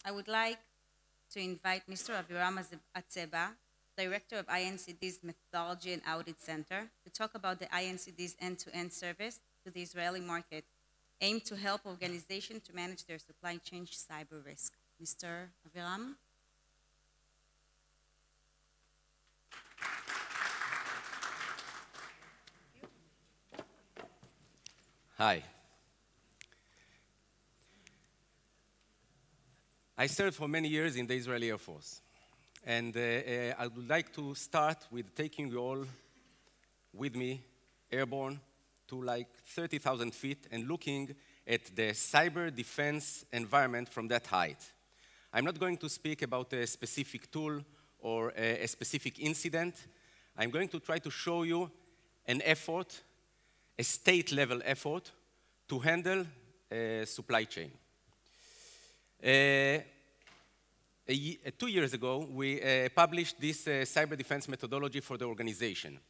I would like to invite Mr. Aviram Azeba, Director of INCD's Methodology and Audit Center, to talk about the INCD's end-to-end service to the Israeli market, aimed to help organizations to manage their supply chain cyber risk. Mr. Aviram? Hi. I served for many years in the Israeli Air Force. And I would like to start with taking you all with me, airborne, to like 30,000 feet and looking at the cyber defense environment from that height. I'm not going to speak about a specific tool or a specific incident. I'm going to try to show you an effort, a state-level effort, to handle supply chain. 2 years ago, we published this cyber defense methodology for the organization.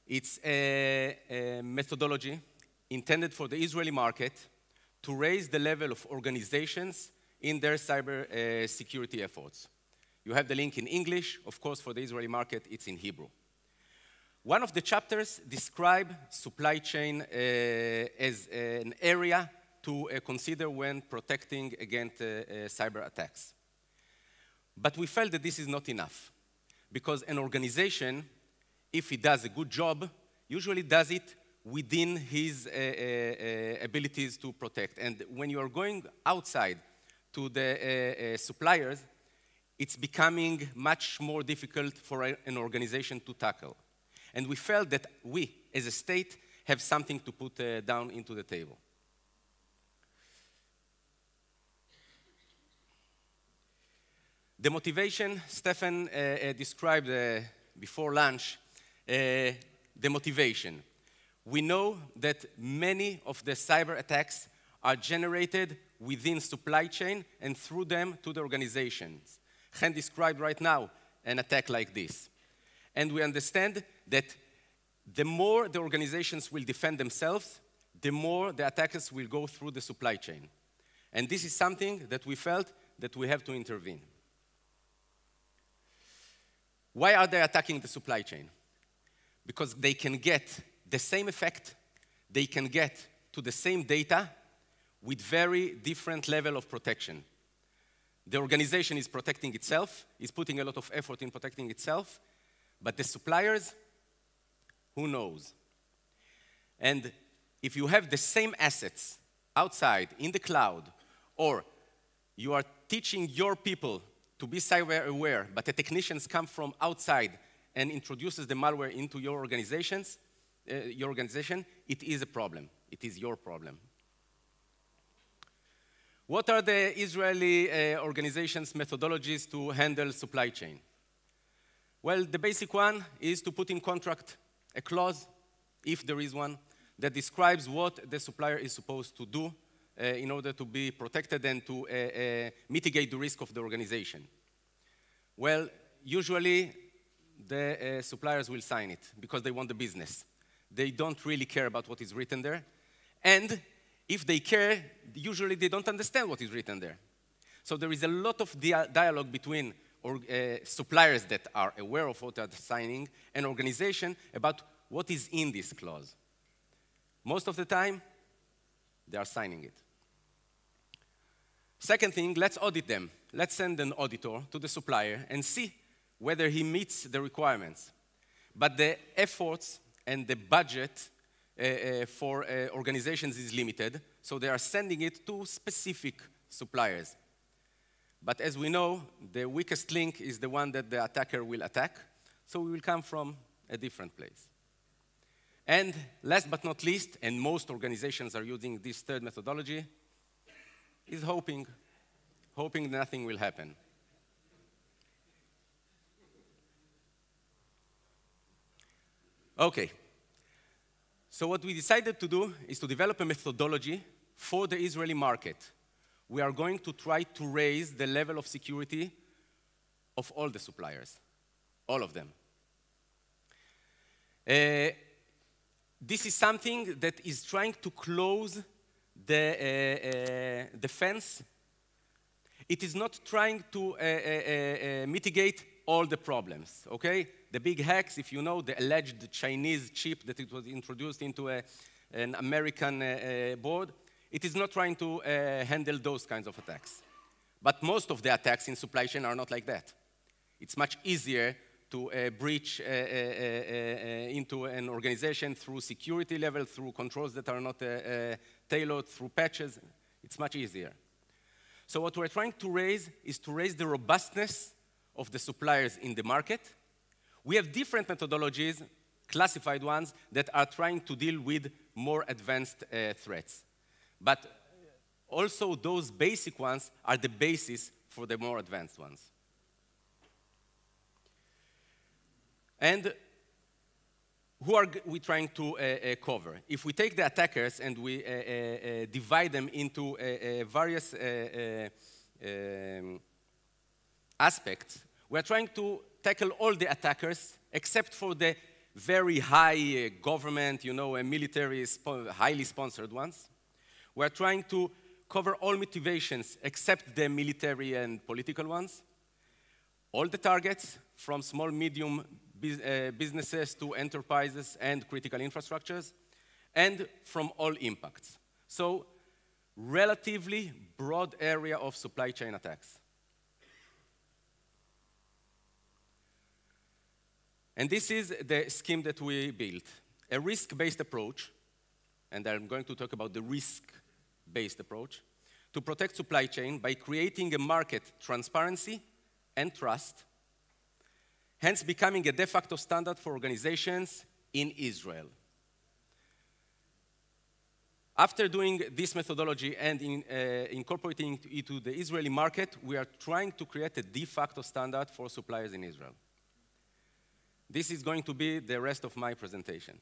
It's a methodology intended for the Israeli market to raise the level of organizations in their cyber security efforts. You have the link in English. Of course, for the Israeli market, it's in Hebrew. One of the chapters describes supply chain as an area to consider when protecting against cyber attacks. But we felt that this is not enough, because an organization, if it does a good job, usually does it within his abilities to protect. And when you are going outside to the suppliers, it's becoming much more difficult for an organization to tackle. And we felt that we, as a state, have something to put down into the table. The motivation, Stefan described before lunch, the motivation. We know that many of the cyber attacks are generated within supply chain and through them to the organizations. Chen described right now an attack like this. And we understand that the more the organizations will defend themselves, the more the attackers will go through the supply chain. And this is something that we felt that we have to intervene. Why are they attacking the supply chain? Because they can get the same effect, they can get to the same data with very different level of protection. The organization is protecting itself, is putting a lot of effort in protecting itself, but the suppliers, who knows? And if you have the same assets outside in the cloud, or you are teaching your people to be cyber aware, but the technicians come from outside and introduces the malware into your organization, it is a problem. It is your problem. What are the Israeli organizations' methodologies to handle supply chain? Well, the basic one is to put in contract a clause, if there is one, that describes what the supplier is supposed to do in order to be protected and to mitigate the risk of the organization. Well, usually the suppliers will sign it because they want the business. They don't really care about what is written there. And if they care, usually they don't understand what is written there. So there is a lot of dialogue between suppliers that are aware of what they are signing and organization about what is in this clause. Most of the time, they are signing it. Second thing, let's audit them. Let's send an auditor to the supplier and see whether he meets the requirements. But the efforts and the budget for organizations is limited, so they are sending it to specific suppliers. But as we know, the weakest link is the one that the attacker will attack, so we will come from a different place. And last but not least, and most organizations are using this third methodology, is hoping nothing will happen. Okay. So what we decided to do is to develop a methodology for the Israeli market. We are going to try to raise the level of security of all the suppliers, all of them. This is something that is trying to close the fence. It is not trying to mitigate all the problems, okay? The big hacks, if you know, the alleged Chinese chip that it was introduced into an American board, it is not trying to handle those kinds of attacks. But most of the attacks in supply chain are not like that. It's much easier to breach into an organization through security level, through controls that are not tailored, through patches. It's much easier. So what we're trying to raise is to raise the robustness of the suppliers in the market. We have different methodologies, classified ones, that are trying to deal with more advanced threats. But also those basic ones are the basis for the more advanced ones. And who are we trying to cover? If we take the attackers and we divide them into various aspects, we're trying to tackle all the attackers except for the very high government, you know, military, highly sponsored ones. We're trying to cover all motivations except the military and political ones. All the targets, from small, medium businesses to enterprises and critical infrastructures, and from all impacts. So, relatively broad area of supply chain attacks. And this is the scheme that we built. A risk-based approach, and I'm going to talk about the risk-based approach, to protect supply chain by creating a market transparency and trust, hence becoming a de facto standard for organizations in Israel. After doing this methodology and incorporating it to the Israeli market, we are trying to create a de facto standard for suppliers in Israel. This is going to be the rest of my presentation.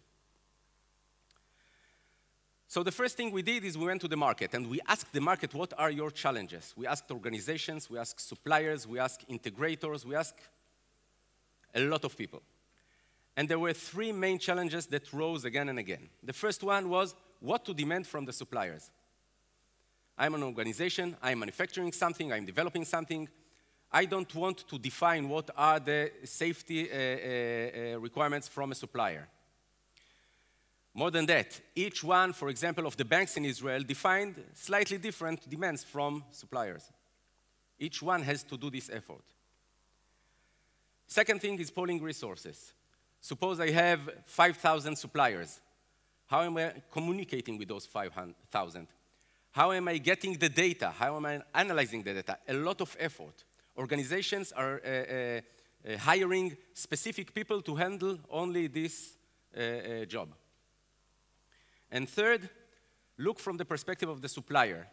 So the first thing we did is we went to the market and we asked the market, what are your challenges? We asked organizations, we asked suppliers, we asked integrators, we asked a lot of people. And there were three main challenges that rose again and again. The first one was what to demand from the suppliers. I'm an organization, I'm manufacturing something, I'm developing something. I don't want to define what are the safety requirements from a supplier. More than that, each one, for example, of the banks in Israel defined slightly different demands from suppliers. Each one has to do this effort. Second thing is pooling resources. Suppose I have 5,000 suppliers. How am I communicating with those 5,000? How am I getting the data? How am I analyzing the data? A lot of effort. Organizations are hiring specific people to handle only this job. And third, look from the perspective of the supplier.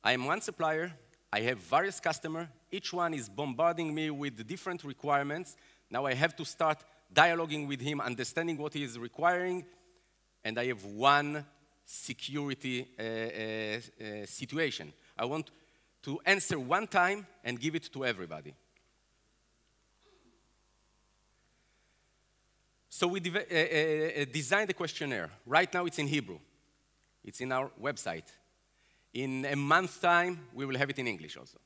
I am one supplier. I have various customers. Each one is bombarding me with different requirements. Now I have to start dialoguing with him, understanding what he is requiring, and I have one security situation. I want to answer one time and give it to everybody. So we designed a questionnaire. Right now it's in Hebrew. It's in our website. In a month's time, we will have it in English also.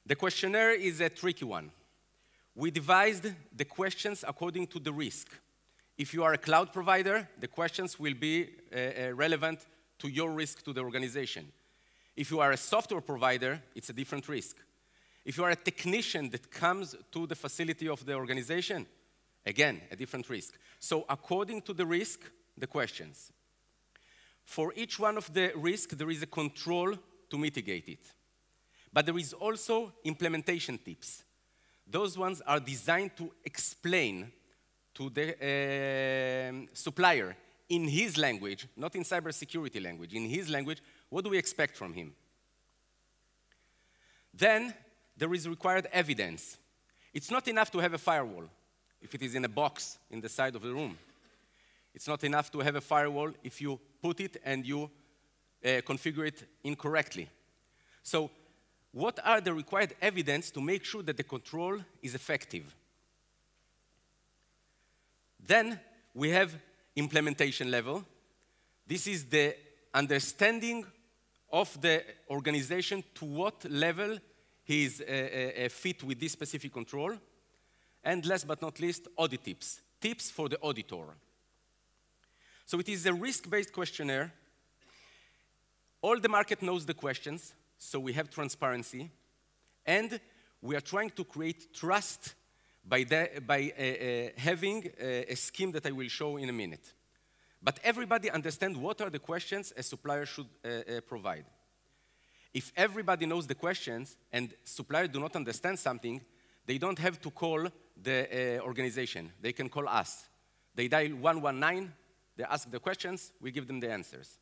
The questionnaire is a tricky one. We devised the questions according to the risk. If you are a cloud provider, the questions will be relevant to your risk to the organization. If you are a software provider, it's a different risk. If you are a technician that comes to the facility of the organization, again, a different risk. So according to the risk, the questions. For each one of the risks, there is a control to mitigate it. But there is also implementation tips. Those ones are designed to explain to the supplier in his language, not in cybersecurity language, in his language, what do we expect from him? Then there is required evidence. It's not enough to have a firewall if it is in a box in the side of the room. It's not enough to have a firewall if you put it and you configure it incorrectly. So what are the required evidence to make sure that the control is effective? Then we have implementation level. This is the understanding of the organization to what level he is fit with this specific control. And last but not least, audit tips. Tips for the auditor. So it is a risk-based questionnaire. All the market knows the questions, so we have transparency. And we are trying to create trust by having a scheme that I will show in a minute. But everybody understands what are the questions a supplier should provide. If everybody knows the questions and suppliers do not understand something, they don't have to call the organization. They can call us. They dial 119, they ask the questions, we give them the answers.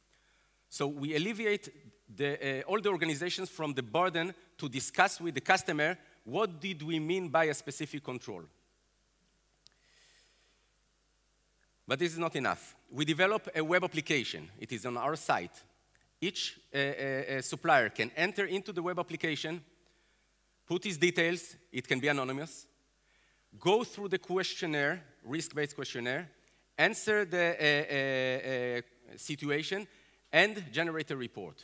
So we alleviate all the organizations from the burden to discuss with the customer what did we mean by a specific control. But this is not enough. We develop a web application. It is on our site. Each supplier can enter into the web application, put his details, it can be anonymous, go through the questionnaire, risk-based questionnaire, answer the situation, and generate a report.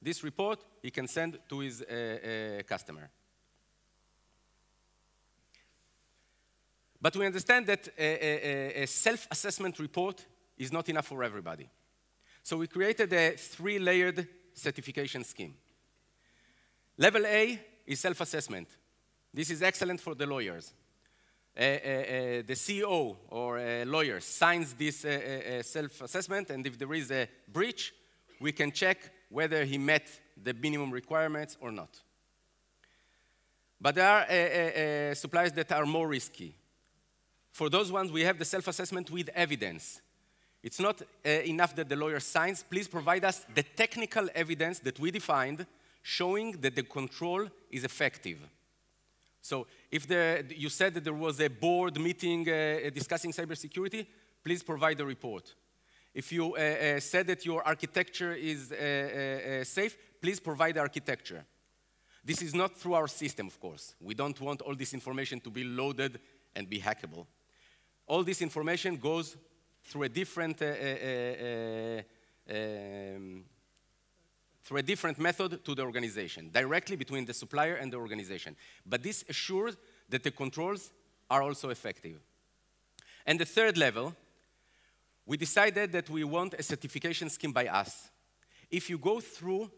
This report he can send to his customer. But we understand that a self-assessment report is not enough for everybody. So we created a 3-layered certification scheme. Level A is self-assessment. This is excellent for the lawyers. The CEO or a lawyer signs this self-assessment, and if there is a breach, we can check whether he met the minimum requirements or not. But there are suppliers that are more risky. For those ones, we have the self-assessment with evidence. It's not enough that the lawyer signs. Please provide us the technical evidence that we defined showing that the control is effective. So if you said that there was a board meeting discussing cybersecurity, please provide a report. If you said that your architecture is safe, please provide the architecture. This is not through our system, of course. We don't want all this information to be loaded and be hackable. All this information goes through a different method to the organization, directly between the supplier and the organization. But this assures that the controls are also effective. And the third level, we decided that we want a certification scheme by us. If you go through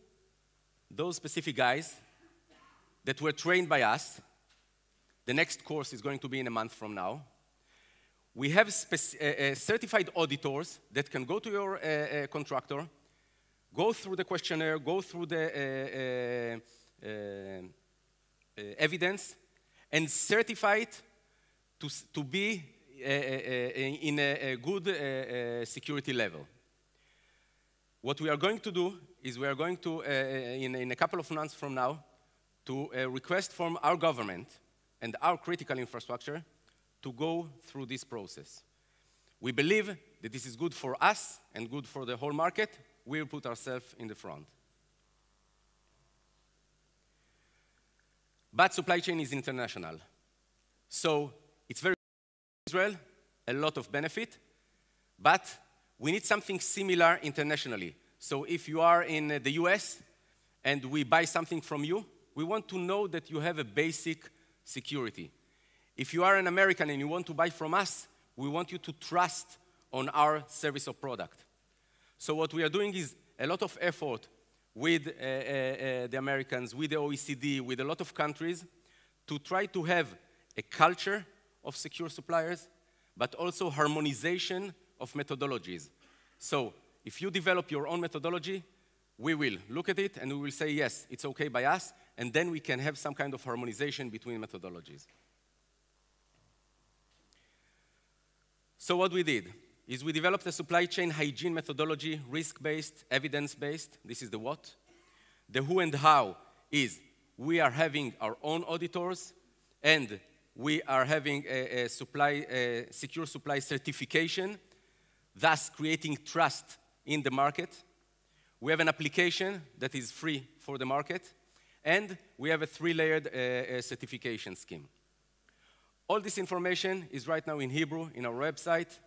those specific guys that were trained by us, the next course is going to be in a month from now. We have certified auditors that can go to your contractor, go through the questionnaire, go through the evidence, and certify it to be in a good security level. What we are going to do is we are going to, in a couple of months from now, to request from our government and our critical infrastructure to go through this process. We believe that this is good for us and good for the whole market. We'll put ourselves in the front. But supply chain is international. So it's very Israel, a lot of benefit, but we need something similar internationally. So if you are in the US and we buy something from you, we want to know that you have a basic security. If you are an American and you want to buy from us, we want you to trust on our service or product. So what we are doing is a lot of effort with the Americans, with the OECD, with a lot of countries to try to have a culture of secure suppliers, but also harmonization of methodologies. So if you develop your own methodology, we will look at it and we will say, yes, it's okay by us, and then we can have some kind of harmonization between methodologies. So what we did is we developed a supply chain hygiene methodology, risk-based, evidence-based. This is the what. The who and how is we are having our own auditors, and we are having a secure supply certification, thus creating trust in the market. We have an application that is free for the market, and we have a 3-layered certification scheme. All this information is right now in Hebrew in our website.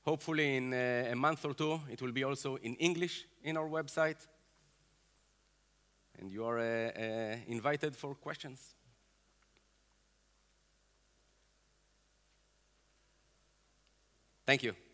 Hopefully in a month or two, it will be also in English in our website. and you are invited for questions. Thank you.